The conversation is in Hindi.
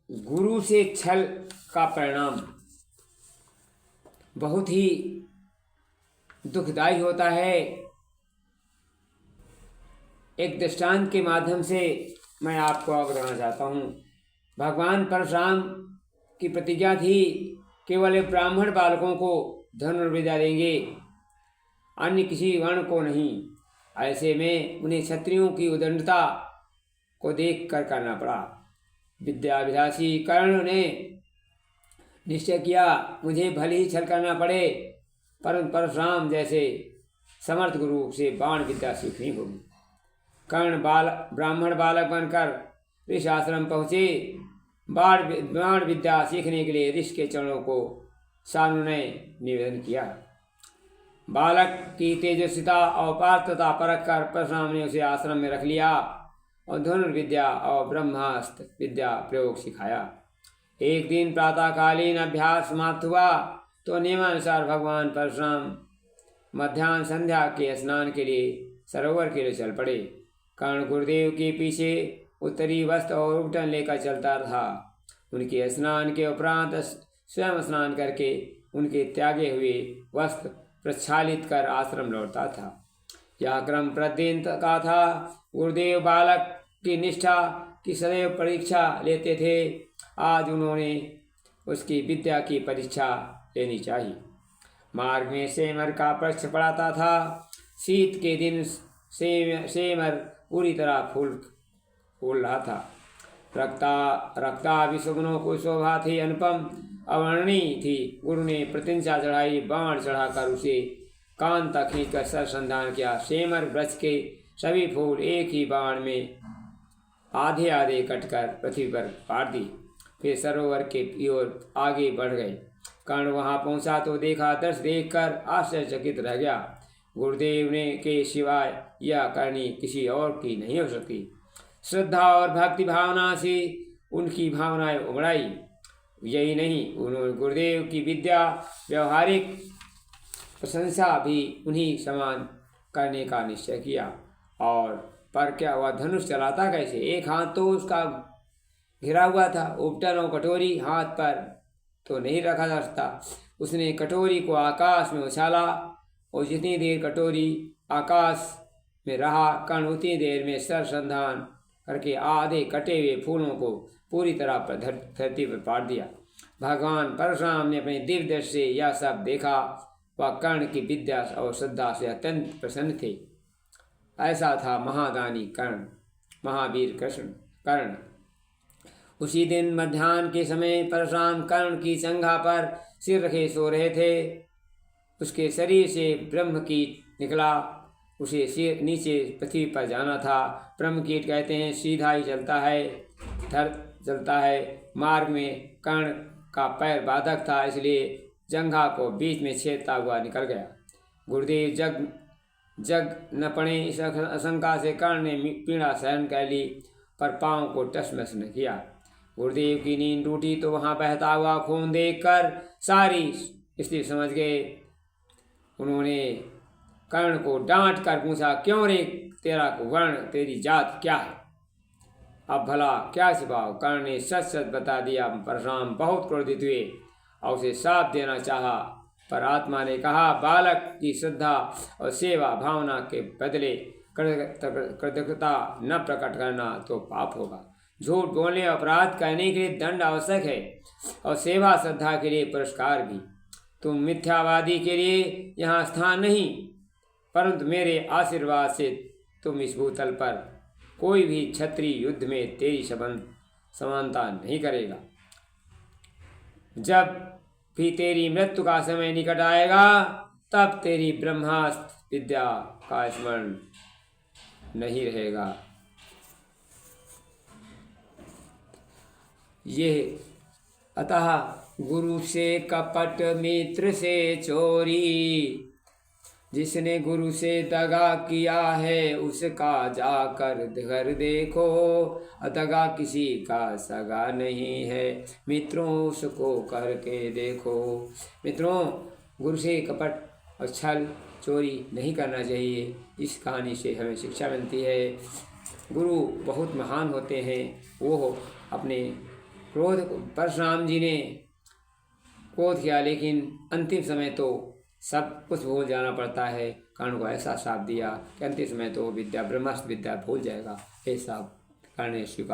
गुरु से छल का परिणाम बहुत ही दुखदायी होता है। एक दृष्टांत के माध्यम से मैं आपको अवगत चाहता हूँ। भगवान परशुराम की प्रतिज्ञा थी केवल ब्राह्मण बालकों को धनुर्विद्या देंगे, अन्य किसी वर्ण को नहीं। ऐसे में उन्हें क्षत्रियों की उदंडता को देख कर करना पड़ा। विद्याभिलाषी कर्ण ने निश्चय किया मुझे भले ही छल करना पड़े, परंतु परशुराम जैसे समर्थ गुरु से बाण विद्या सीखनी होगी। कर्ण ब्राह्मण बालक बनकर ऋषि आश्रम पहुँचे। बाण विद्या सीखने के लिए ऋषि के चरणों को सानु ने निवेदन किया। बालक की तेजस्विता और पात्रता परख कर परशुराम ने उसे आश्रम में रख लिया और धनुर्विद्या और ब्रह्मास्त्र विद्या प्रयोग सिखाया। एक दिन प्रातःकालीन अभ्यास समाप्त हुआ तो नियमानुसार भगवान परशुराम मध्याह्न संध्या के स्नान के लिए सरोवर के लिए चल पड़े। कर्ण गुरुदेव के पीछे उत्तरी वस्त्र और उपटन लेकर चलता था। उनके स्नान के उपरांत स्वयं स्नान करके उनके त्यागे हुए वस्त्र प्रक्षालित कर आश्रम लौटता था। यह क्रम प्रतिदिन का था। गुरुदेव बालक की निष्ठा की सदैव परीक्षा लेते थे। आज उन्होंने उसकी विद्या की परीक्षा लेनी चाहिए। मार्ग में सेमर का वृक्ष पड़ाता था। शीत के दिन सेमर पूरी तरह फूल रहा था। रक्ता विषगुणों को शोभा थी, अनुपम अवर्णनीय थी। गुरु ने प्रतिज्ञा चढ़ाई, बाण चढ़ाकर उसे कान तक खींचकर सरसंधान किया। सेमर वृक्ष के सभी फूल एक ही बाण में आधे आधे कटकर पृथ्वी पर पाट दी। फिर सरोवर की ओर आगे बढ़ गए। कर्ण वहां पहुंचा तो देखा, दृश्य देखकर आश्चर्यचकित रह गया। गुरुदेव ने के सिवाय यह करनी किसी और की नहीं हो सकती। श्रद्धा और भक्ति भावना से उनकी भावनाएं उमड़ाई। यही नहीं, उन्होंने गुरुदेव की विद्या व्यवहारिक प्रशंसा भी उन्हीं समान करने का निश्चय किया। और पर क्या हुआ, धनुष चलाता कैसे? एक हाथ तो उसका घिरा हुआ था, उपटन और कटोरी हाथ पर तो नहीं रखा जा सकता। उसने कटोरी को आकाश में उछाला और जितनी देर कटोरी आकाश में रहा, कर्ण उतनी देर में सरसंधान करके आधे कटे हुए फूलों को पूरी तरह पर धरती पर पाट दिया। भगवान परशुराम ने अपने दिव्य दृष्टि से यह सब देखा। वह कर्ण की विद्या और श्रद्धा से अत्यंत प्रसन्न थे। ऐसा था महादानी कर्ण, महावीर कर्ण। उसी दिन मध्याह्न के समय परशुराम कर्ण की चंगा पर सिर रखे सो रहे थे। उसके शरीर से ब्रह्मकीट निकला। उसे सिर नीचे पृथ्वी पर जाना था। ब्रह्मकीट कहते हैं सीधा ही चलता है, चलता है। मार्ग में कर्ण का पैर बाधक था, इसलिए जंघा को बीच में छेदता हुआ निकल गया। गुरुदेव जग न पड़े इस आशंका से कर्ण ने पीड़ा सहन कर ली, पर पाँव को टसमस न किया। गुरुदेव की नींद टूटी तो वहाँ बहता हुआ खून देखकर सारी स्थिति समझ गए। उन्होंने कर्ण को डांट कर पूछा, क्यों रे, तेरा वर्ण, तेरी जात क्या है? अब भला क्या छिपाओ? कर्ण ने सच सच बता दिया। परशुराम बहुत क्रोधित हुए और उसे शाप देना चाहा, पर आत्मा ने कहा, बालक की श्रद्धा और सेवा भावना के बदले कृतज्ञता न प्रकट करना तो पाप होगा। झूठ बोलने, अपराध करने के लिए दंड आवश्यक है और सेवा श्रद्धा के लिए पुरस्कार भी। तुम मिथ्यावादी के लिए यहाँ स्थान नहीं, परंतु मेरे आशीर्वाद से तुम इस भूतल पर कोई भी क्षत्रिय युद्ध में तेरी समानता नहीं करेगा। जब भी तेरी मृत्यु का समय निकट आएगा, तब तेरी ब्रह्मास्त्र विद्या का स्मरण नहीं रहेगा। ये अतः गुरु से कपट, मित्र से चोरी, जिसने गुरु से दगा किया है उसका जाकर घर देखो। दगा किसी का सगा नहीं है, मित्रों उसको करके देखो। मित्रों, गुरु से कपट और छल चोरी नहीं करना चाहिए। इस कहानी से हमें शिक्षा मिलती है। गुरु बहुत महान होते हैं। वो अपने क्रोध परशुराम जी ने क्रोध किया, लेकिन अंतिम समय तो सब कुछ भूल जाना पड़ता है। कर्ण को ऐसा श्राप दिया कि अंतिम समय तो विद्या ब्रह्मास्त्र विद्या भूल जाएगा। ऐसा कर्ण ने स्वीकार